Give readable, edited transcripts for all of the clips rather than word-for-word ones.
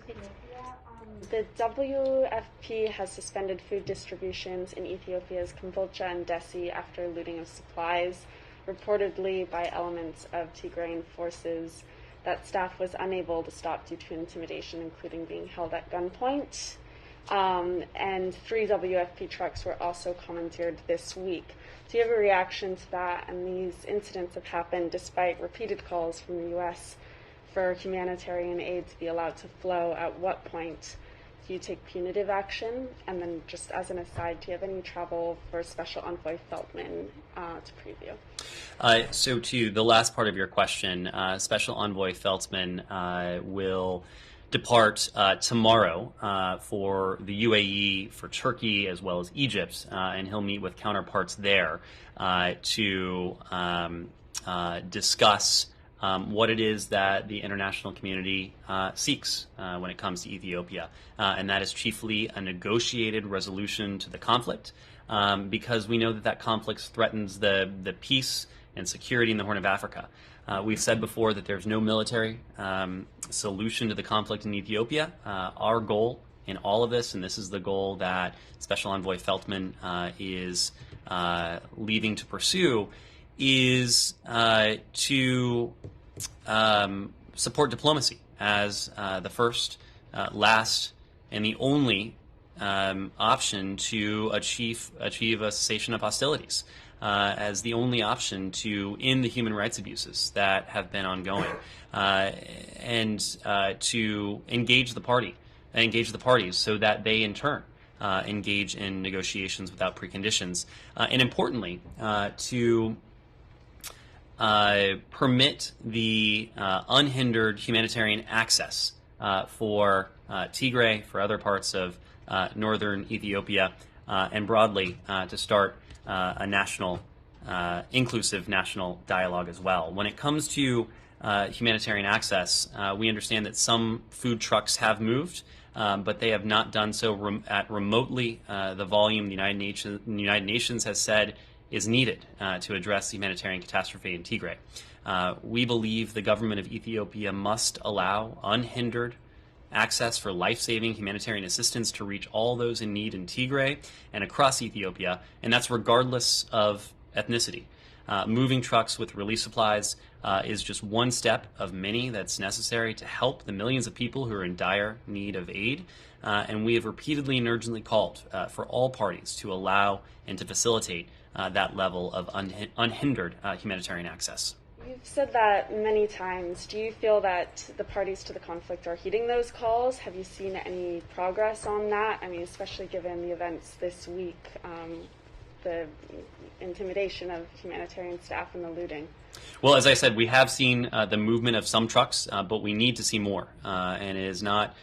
Ethiopia. The WFP has suspended food distributions in Ethiopia's Kombolcha and Dessie after looting of supplies, reportedly by elements of Tigrayan forces that staff was unable to stop due to intimidation, including being held at gunpoint. And 3 WFP trucks were also commandeered this week. Do you have a reaction to that? And these incidents have happened despite repeated calls from the U.S. for humanitarian aid to be allowed to flow. At what point do you take punitive action? And then just as an aside, do you have any travel for Special Envoy Feltman to preview? So to the last part of your question, Special Envoy Feltman will depart tomorrow for the UAE, for Turkey, as well as Egypt, and he'll meet with counterparts there to discuss what it is that the international community seeks when it comes to Ethiopia, and that is chiefly a negotiated resolution to the conflict, because we know that conflict threatens the peace and security in the Horn of Africa. We've said before that there's no military solution to the conflict in Ethiopia. Our goal in all of this, and this is the goal that Special Envoy Feltman is leaving to pursue, is to support diplomacy as the first, last, and the only option to achieve a cessation of hostilities, as the only option to end the human rights abuses that have been ongoing, and to engage the parties so that they in turn engage in negotiations without preconditions, and importantly to permit the unhindered humanitarian access for Tigray, for other parts of northern Ethiopia, and broadly to start a national, inclusive national dialogue as well. When it comes to humanitarian access, we understand that some food trucks have moved, but they have not done so at remotely the volume the United Nations has said is needed to address the humanitarian catastrophe in Tigray. We believe the government of Ethiopia must allow unhindered access for life-saving humanitarian assistance to reach all those in need in Tigray and across Ethiopia, and that's regardless of ethnicity. Moving trucks with relief supplies is just one step of many that's necessary to help the millions of people who are in dire need of aid, and we have repeatedly and urgently called for all parties to allow and to facilitate that level of unhindered humanitarian access. You've said that many times. Do you feel that the parties to the conflict are heeding those calls? Have you seen any progress on that? I mean, especially given the events this week, the intimidation of humanitarian staff and the looting. Well, as I said, we have seen the movement of some trucks, but we need to see more. And it is not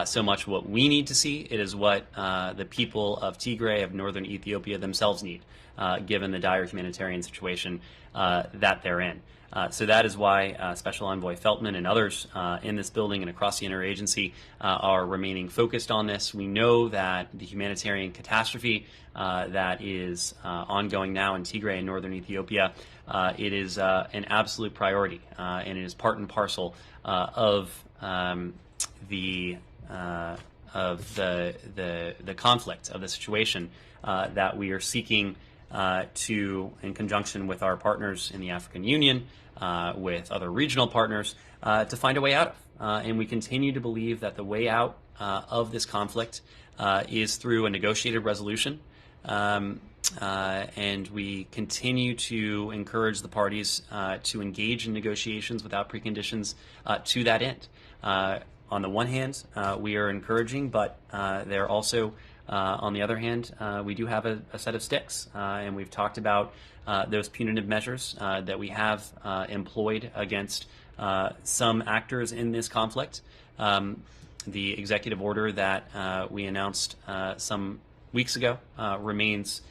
so much what we need to see, it is what the people of Tigray, of northern Ethiopia themselves need, given the dire humanitarian situation that they're in. So that is why Special Envoy Feltman and others in this building and across the interagency are remaining focused on this. We know that the humanitarian catastrophe that is ongoing now in Tigray and northern Ethiopia, it is an absolute priority, and it is part and parcel of the conflict, of the situation that we are seeking to, in conjunction with our partners in the African Union, with other regional partners, to find a way out of. And we continue to believe that the way out of this conflict is through a negotiated resolution. And we continue to encourage the parties to engage in negotiations without preconditions to that end. On the one hand, we are encouraging, but they're also on the other hand, we do have a set of sticks, and we've talked about those punitive measures that we have employed against some actors in this conflict. The executive order that we announced some weeks ago remains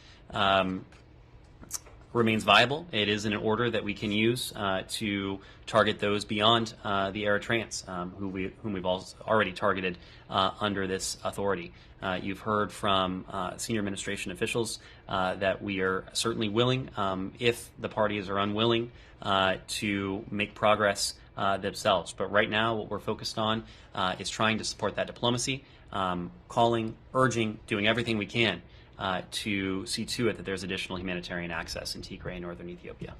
viable. It is an order that we can use to target those beyond the Eritreans, whom we've already targeted under this authority. You've heard from senior administration officials that we are certainly willing, if the parties are unwilling, to make progress themselves. But right now, what we're focused on is trying to support that diplomacy, calling, urging, doing everything we can to see to it that there's additional humanitarian access in Tigray and northern Ethiopia.